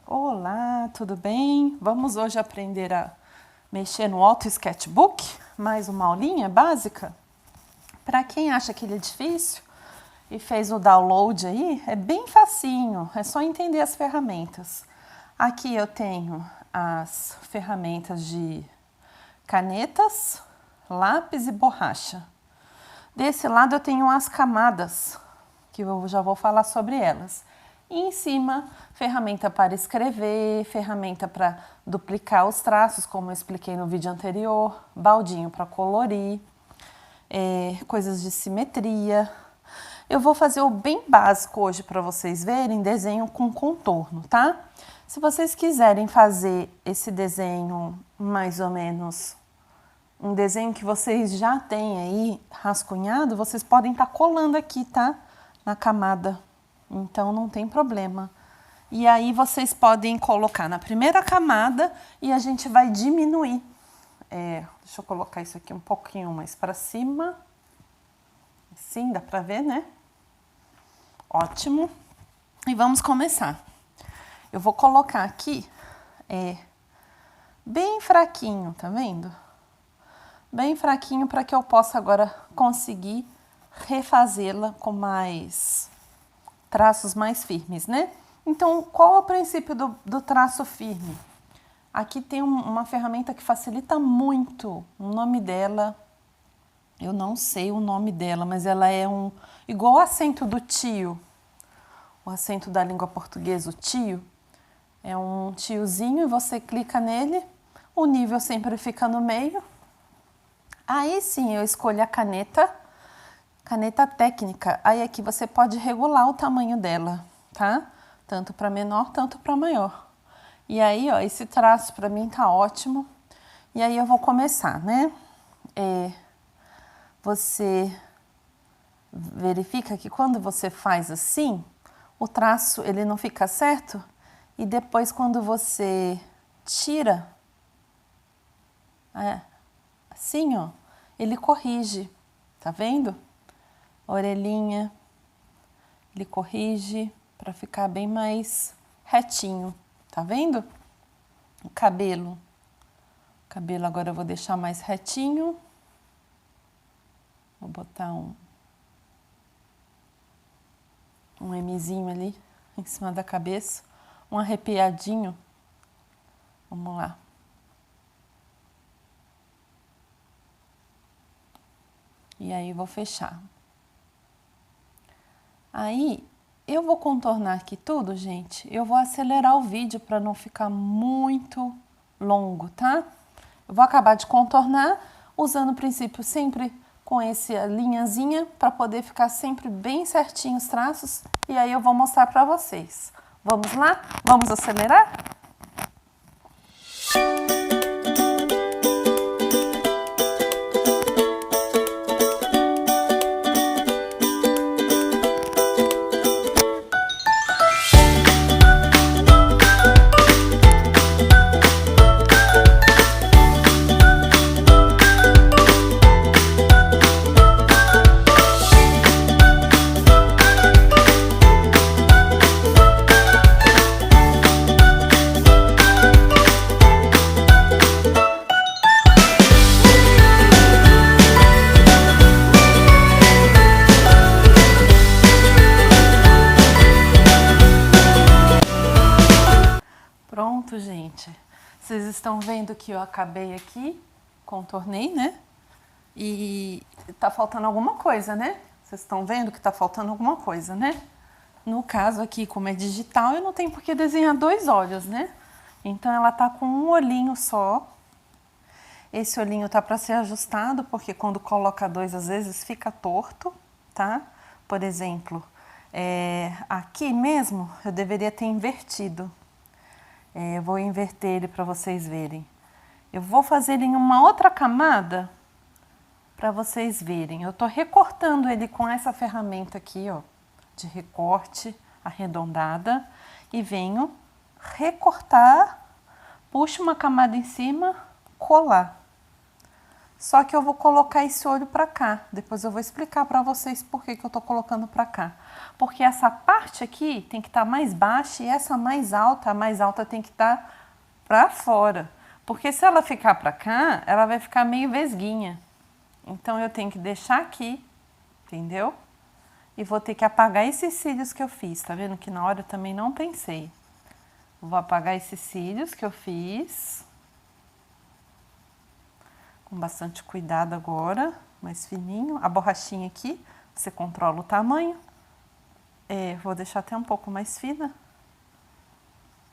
Olá, tudo bem? Vamos hoje aprender a mexer no Auto Sketchbook, mais uma aulinha básica. Para quem acha que ele é difícil e fez o download aí, é bem facinho, é só entender as ferramentas. Aqui eu tenho as ferramentas de canetas, lápis e borracha. Desse lado eu tenho as camadas, que eu já vou falar sobre elas. E em cima, ferramenta para escrever, ferramenta para duplicar os traços, como eu expliquei no vídeo anterior, baldinho para colorir, coisas de simetria. Eu vou fazer o bem básico hoje para vocês verem, desenho com contorno, tá? Se vocês quiserem fazer esse desenho mais ou menos, um desenho que vocês já têm aí rascunhado, vocês podem estar colando aqui, tá? Na camada. Então não tem problema. E aí vocês podem colocar na primeira camada e a gente vai diminuir. Deixa eu colocar isso aqui um pouquinho mais para cima. Assim, dá para ver, né? Ótimo. E vamos começar. Eu vou colocar aqui bem fraquinho, tá vendo? Bem fraquinho para que eu possa agora conseguir refazê-la com mais traços mais firmes, né? Então, qual é o princípio do traço firme? Aqui tem uma ferramenta que facilita muito. O nome dela, eu não sei o nome dela, mas ela é igual o acento do tio. O acento da língua portuguesa, o tio. É um tiozinho e você clica nele, o nível sempre fica no meio. Aí sim, eu escolho a caneta técnica, aí aqui você pode regular o tamanho dela, tá? Tanto para menor, tanto para maior. E aí, ó, esse traço para mim tá ótimo. E aí eu vou começar, né? Você verifica que quando você faz assim, o traço ele não fica certo e depois quando você tira, assim, ó, ele corrige, tá vendo? Orelhinha, ele corrige para ficar bem mais retinho, tá vendo? O cabelo agora eu vou deixar mais retinho. Vou botar um Mzinho ali em cima da cabeça, um arrepiadinho. Vamos lá. E aí vou fechar. Aí, eu vou contornar aqui tudo, gente. Eu vou acelerar o vídeo para não ficar muito longo, tá? Eu vou acabar de contornar, usando o princípio sempre com essa linhazinha, para poder ficar sempre bem certinho os traços. E aí eu vou mostrar para vocês. Vamos lá? Vamos acelerar? Pronto, gente. Vocês estão vendo que eu acabei aqui, contornei, né? E tá faltando alguma coisa, né? Vocês estão vendo que tá faltando alguma coisa, né? No caso aqui, como é digital, eu não tenho por que desenhar dois olhos, né? Então ela tá com um olhinho só. Esse olhinho tá para ser ajustado, porque quando coloca dois, às vezes fica torto, tá? Por exemplo, aqui mesmo eu deveria ter invertido. Eu vou inverter ele para vocês verem. Eu vou fazer ele em uma outra camada para vocês verem. Eu tô recortando ele com essa ferramenta aqui, ó, de recorte arredondada. E venho recortar, puxo uma camada em cima, colar. Só que eu vou colocar esse olho pra cá. Depois eu vou explicar pra vocês por que eu tô colocando pra cá. Porque essa parte aqui tem que estar mais baixa e essa mais alta, a mais alta tem que estar pra fora. Porque se ela ficar pra cá, ela vai ficar meio vesguinha. Então eu tenho que deixar aqui, entendeu? E vou ter que apagar esses cílios que eu fiz. Tá vendo que na hora eu também não pensei. Vou apagar esses cílios que eu fiz. Com bastante cuidado agora, mais fininho. A borrachinha aqui, você controla o tamanho. Vou deixar até um pouco mais fina.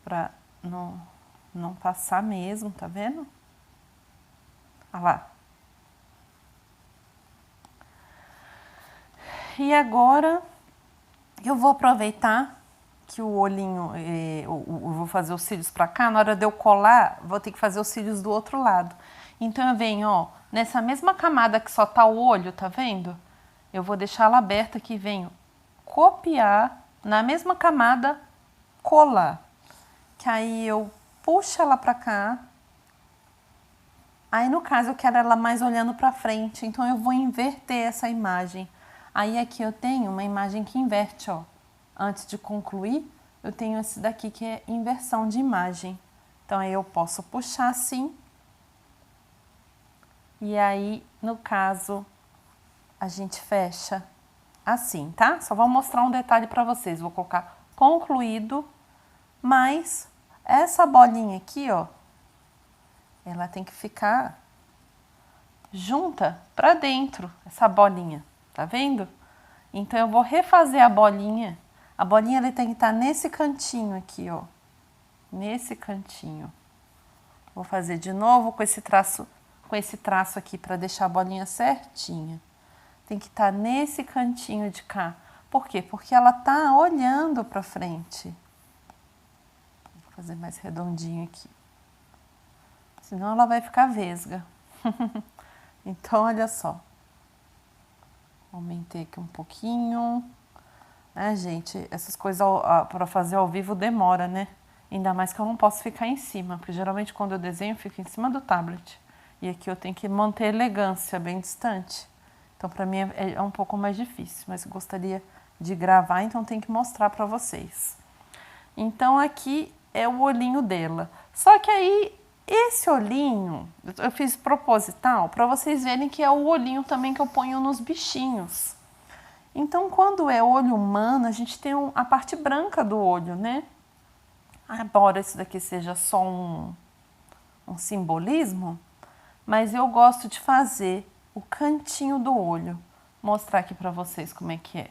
Pra não passar mesmo, tá vendo? Olha lá. E agora eu vou aproveitar que o olhinho, eu vou fazer os cílios pra cá, na hora de eu colar, vou ter que fazer os cílios do outro lado. Então eu venho, ó, nessa mesma camada que só tá o olho, tá vendo? Eu vou deixar ela aberta aqui, venho copiar, na mesma camada, colar. Que aí eu puxo ela pra cá. Aí no caso eu quero ela mais olhando pra frente, então eu vou inverter essa imagem. Aí aqui eu tenho uma imagem que inverte, ó. Antes de concluir, eu tenho esse daqui que é inversão de imagem. Então aí eu posso puxar assim. E aí, no caso, a gente fecha assim, tá? Só vou mostrar um detalhe pra vocês. Vou colocar concluído, mas essa bolinha aqui, ó, ela tem que ficar junta pra dentro, essa bolinha. Tá vendo? Então eu vou refazer a bolinha. A bolinha ela tem que estar nesse cantinho aqui, ó. Nesse cantinho. Vou fazer de novo com esse traço aqui para deixar a bolinha certinha. Tem que estar nesse cantinho de cá. Por quê? Porque ela tá olhando para frente. Vou fazer mais redondinho aqui. Senão ela vai ficar vesga. Então olha só. Aumentei aqui um pouquinho. Gente, essas coisas para fazer ao vivo demora, né? Ainda mais que eu não posso ficar em cima, porque geralmente quando eu desenho eu fico em cima do tablet. E aqui eu tenho que manter elegância bem distante. Então para mim é um pouco mais difícil, mas eu gostaria de gravar, então tenho que mostrar para vocês. Então aqui é o olhinho dela. Só que aí esse olhinho, eu fiz proposital para vocês verem que é o olhinho também que eu ponho nos bichinhos. Então, quando é olho humano, a gente tem a parte branca do olho, né? Embora isso daqui seja só um simbolismo, mas eu gosto de fazer o cantinho do olho. Mostrar aqui para vocês como é que é.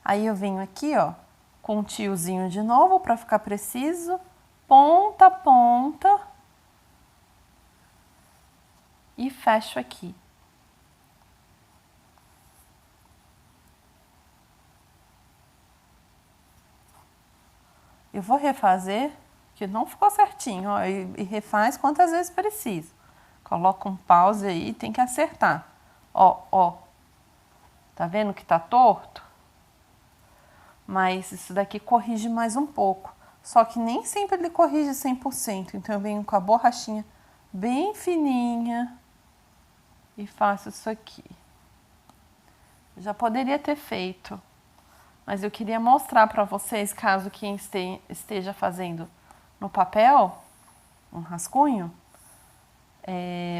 Aí eu venho aqui, ó, com um tiozinho de novo para ficar preciso. Ponta a ponta e fecho aqui. Eu vou refazer, que não ficou certinho, ó, e refaz quantas vezes precisa. Coloca um pause aí, tem que acertar. Ó, ó, tá vendo que tá torto? Mas isso daqui corrige mais um pouco. Só que nem sempre ele corrige 100%. Então eu venho com a borrachinha bem fininha e faço isso aqui. Eu já poderia ter feito, mas eu queria mostrar para vocês, caso quem esteja fazendo no papel, um rascunho,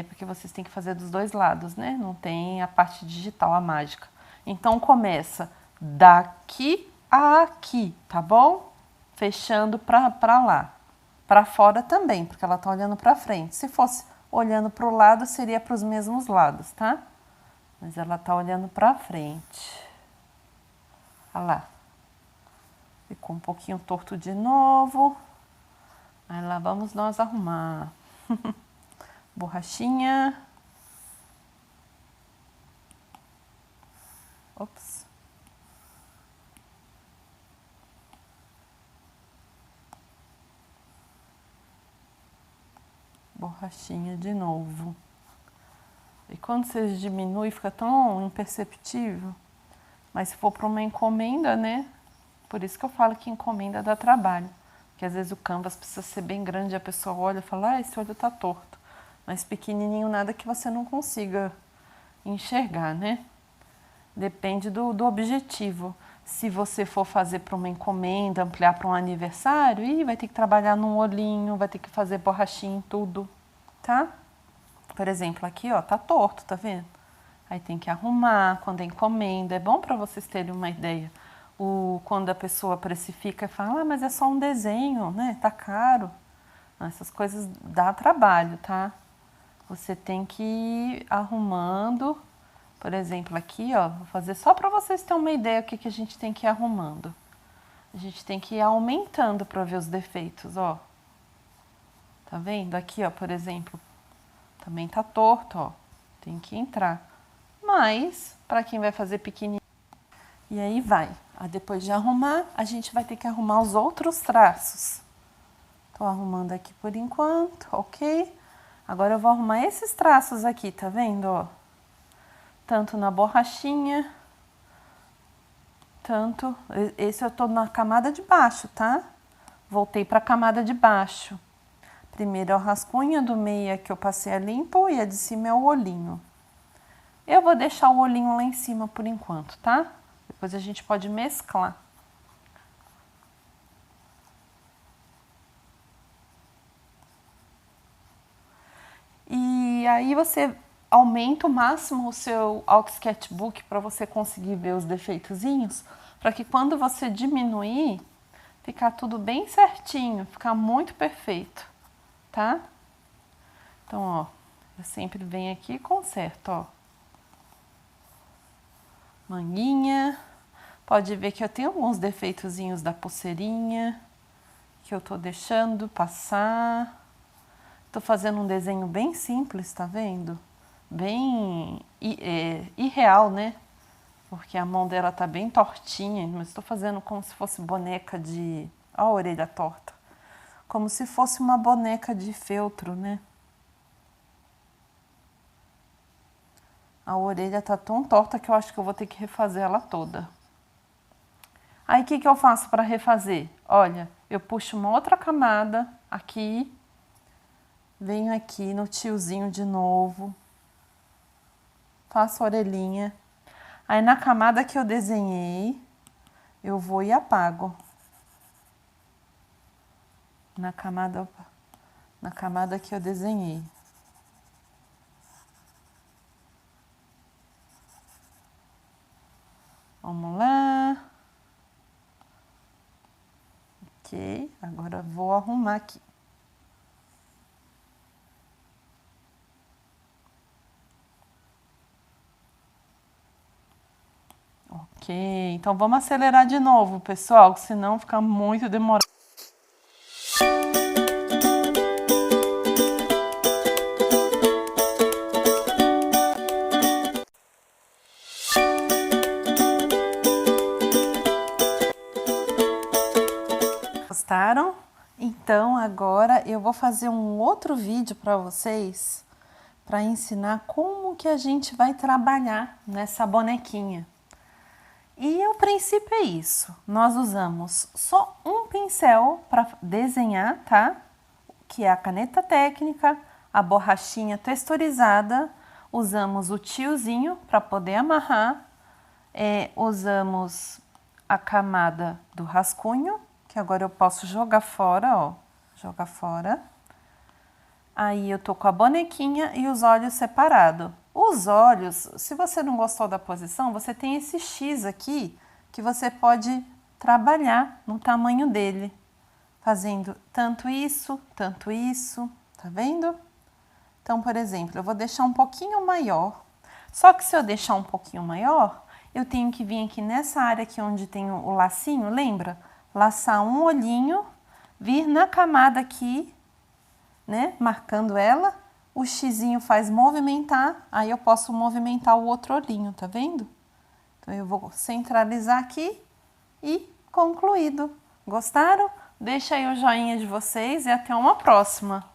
porque vocês têm que fazer dos dois lados, né? Não tem a parte digital, a mágica. Então começa daqui a aqui, tá bom? Fechando para lá. Para fora também, porque ela tá olhando para frente. Se fosse olhando para o lado, seria para os mesmos lados, tá? Mas ela tá olhando para frente. Olha lá. Ficou um pouquinho torto de novo. Aí lá vamos nós arrumar. Borrachinha. Ops. Borrachinha de novo. E quando você diminui, fica tão imperceptível. Mas se for para uma encomenda, né? Por isso que eu falo que encomenda dá trabalho. Porque às vezes o canvas precisa ser bem grande, a pessoa olha e fala, esse olho tá torto. Mas pequenininho nada que você não consiga enxergar, né? Depende do objetivo. Se você for fazer para uma encomenda, ampliar para um aniversário, vai ter que trabalhar num olhinho, vai ter que fazer borrachinha em tudo, tá? Por exemplo, aqui, ó, tá torto, tá vendo? Aí tem que arrumar quando é encomenda. É bom para vocês terem uma ideia. Quando a pessoa precifica e fala, mas é só um desenho, né? Tá caro. Essas coisas dá trabalho, tá? Você tem que ir arrumando. Por exemplo, aqui, ó, vou fazer só para vocês terem uma ideia o que a gente tem que ir arrumando. A gente tem que ir aumentando para ver os defeitos, ó. Tá vendo? Aqui, ó, por exemplo, também tá torto, ó. Tem que entrar. Mas, para quem vai fazer pequenininho, e aí vai. Depois de arrumar, a gente vai ter que arrumar os outros traços. Tô arrumando aqui por enquanto, ok? Agora eu vou arrumar esses traços aqui, tá vendo, ó? Tanto na borrachinha, tanto... Esse eu tô na camada de baixo, tá? Voltei pra camada de baixo. Primeiro é o rascunho, do meio é que eu passei a limpo e a de cima é o olhinho. Eu vou deixar o olhinho lá em cima por enquanto, tá? Depois a gente pode mesclar. E aí você aumenta o máximo o seu Auto Sketchbook para você conseguir ver os defeitozinhos, para que quando você diminuir, ficar tudo bem certinho, ficar muito perfeito, tá? Então, ó, eu sempre venho aqui e conserto, ó. Manguinha. Pode ver que eu tenho alguns defeitozinhos da pulseirinha, que eu tô deixando passar. Tô fazendo um desenho bem simples, tá vendo? Bem irreal, né? Porque a mão dela tá bem tortinha, mas estou fazendo como se fosse boneca de... Ó a orelha torta. Como se fosse uma boneca de feltro, né? A orelha tá tão torta que eu acho que eu vou ter que refazer ela toda. Aí, o que eu faço para refazer? Olha, eu puxo uma outra camada aqui, venho aqui no tiozinho de novo, faço a orelhinha. Aí, na camada que eu desenhei, eu vou e apago. Na camada que eu desenhei. Vamos lá. Ok, agora vou arrumar aqui. Ok, então vamos acelerar de novo, pessoal, senão fica muito demorado. Gostaram? Então agora eu vou fazer um outro vídeo para vocês para ensinar como que a gente vai trabalhar nessa bonequinha. E o princípio é isso, nós usamos só um pincel para desenhar, tá? Que é a caneta técnica, a borrachinha texturizada, usamos o tiozinho para poder amarrar, usamos a camada do rascunho, que agora eu posso jogar fora, ó, jogar fora. Aí eu tô com a bonequinha e os olhos separados. Os olhos, se você não gostou da posição, você tem esse X aqui que você pode trabalhar no tamanho dele, fazendo tanto isso, tá vendo? Então, por exemplo, eu vou deixar um pouquinho maior. Só que se eu deixar um pouquinho maior, eu tenho que vir aqui nessa área aqui onde tem o lacinho, lembra? Laçar um olhinho, vir na camada aqui, né, marcando ela, o xizinho faz movimentar, aí eu posso movimentar o outro olhinho, tá vendo? Então eu vou centralizar aqui e concluído. Gostaram? Deixa aí o joinha de vocês e até uma próxima!